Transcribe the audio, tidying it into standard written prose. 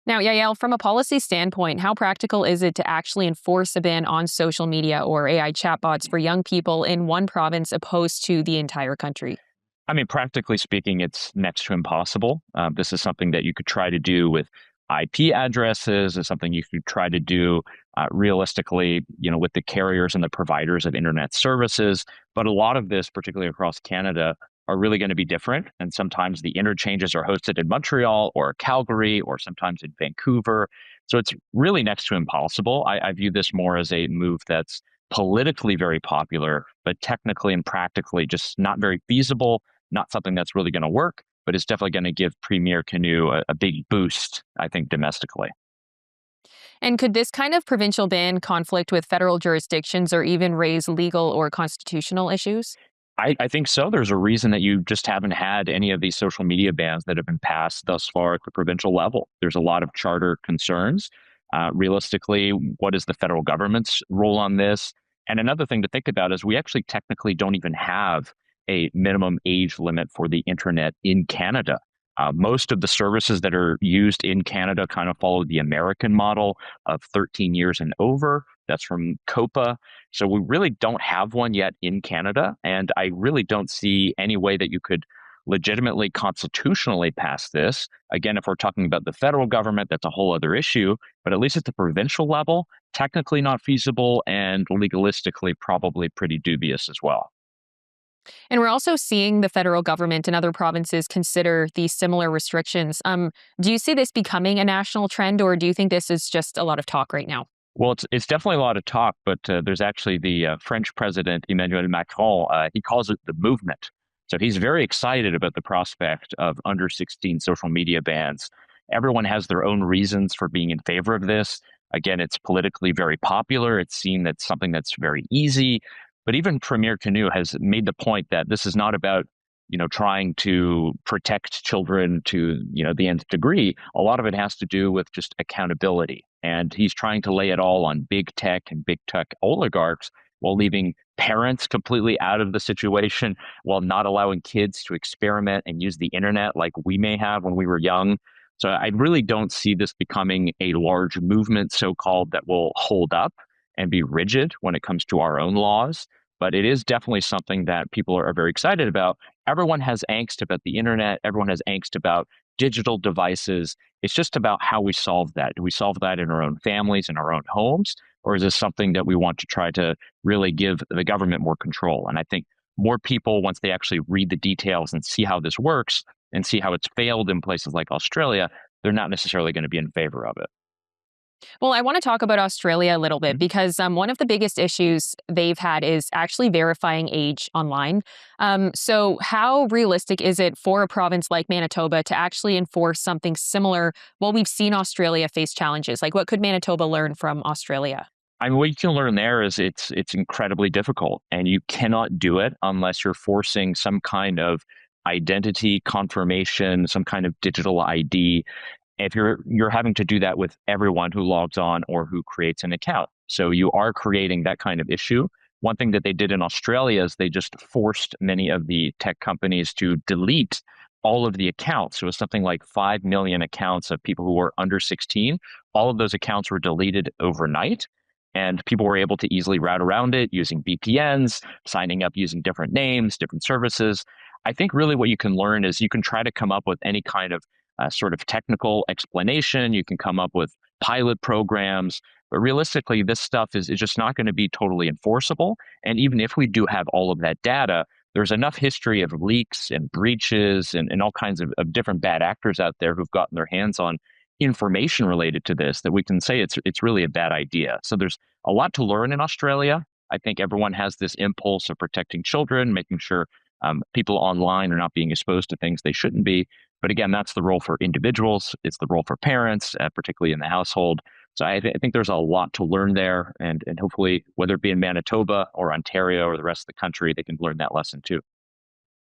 Now, Yael, from a policy standpoint, how practical is it to actually enforce a ban on social media or AI chatbots for young people in one province opposed to the entire country? I mean, practically speaking, it's next to impossible. This is something that you could try to do with IP addresses. It's something you could try to do realistically, with the carriers and the providers of internet services. But a lot of this, particularly across Canada, are really going to be different. And sometimes the interchanges are hosted in Montreal or Calgary or sometimes in Vancouver. So it's really next to impossible. I view this more as a move that's politically very popular, but technically and practically just not very feasible, not something that's really going to work, but it's definitely going to give Premier Canoe a big boost, I think, domestically. And could this kind of provincial ban conflict with federal jurisdictions or even raise legal or constitutional issues? I think so. There's a reason that you just haven't had any of these social media bans that have been passed thus far at the provincial level. There's a lot of charter concerns. Realistically, what is the federal government's role on this? And another thing to think about is we actually technically don't even have a minimum age limit for the internet in Canada. Most of the services that are used in Canada kind of follow the American model of 13 years and over. That's from COPA. So we really don't have one yet in Canada. And I really don't see any way that you could legitimately constitutionally pass this. Again, if we're talking about the federal government, that's a whole other issue. But at least at the provincial level, technically not feasible and legalistically probably pretty dubious as well. And we're also seeing the federal government and other provinces consider these similar restrictions. Do you see this becoming a national trend, or do you think this is just a lot of talk right now? Well, it's definitely a lot of talk, but there's actually the French president, Emmanuel Macron, he calls it the movement. So he's very excited about the prospect of under 16 social media bans. Everyone has their own reasons for being in favor of this. Again, it's politically very popular. It's seen that's something that's very easy. But even Premier Canoe has made the point that this is not about, trying to protect children to, the nth degree. A lot of it has to do with just accountability. And he's trying to lay it all on big tech and big tech oligarchs while leaving parents completely out of the situation, while not allowing kids to experiment and use the internet like we may have when we were young. So I really don't see this becoming a large movement, so called, that will hold up and be rigid when it comes to our own laws. But it is definitely something that people are very excited about. Everyone has angst about the internet. Everyone has angst about digital devices. It's just about how we solve that. Do we solve that in our own families, in our own homes? Or is this something that we want to try to really give the government more control? And I think more people, once they actually read the details and see how this works and see how it's failed in places like Australia, they're not necessarily going to be in favor of it. Well, I want to talk about Australia a little bit Mhm. because one of the biggest issues they've had is actually verifying age online. So, how realistic is it for a province like Manitoba to actually enforce something similar? Well, we've seen Australia face challenges. Like, what could Manitoba learn from Australia? I mean, what you can learn there is it's incredibly difficult, and you cannot do it unless you're forcing some kind of identity confirmation, some kind of digital ID. If you're having to do that with everyone who logs on or who creates an account. So you are creating that kind of issue. One thing that they did in Australia is they just forced many of the tech companies to delete all of the accounts. So it was something like 5 million accounts of people who were under 16. All of those accounts were deleted overnight. And people were able to easily route around it using VPNs, signing up using different names, different services. I think really what you can learn is you can try to come up with any kind of sort of technical explanation. You can come up with pilot programs, but realistically, this stuff is just not going to be totally enforceable. And even if we do have all of that data, there's enough history of leaks and breaches and all kinds of different bad actors out there who've gotten their hands on information related to this that we can say it's really a bad idea. So there's a lot to learn in Australia. I think everyone has this impulse of protecting children, making sure people online are not being exposed to things they shouldn't be. But again, that's the role for individuals. It's the role for parents, particularly in the household. So I think there's a lot to learn there. And hopefully, whether it be in Manitoba or Ontario or the rest of the country, they can learn that lesson too.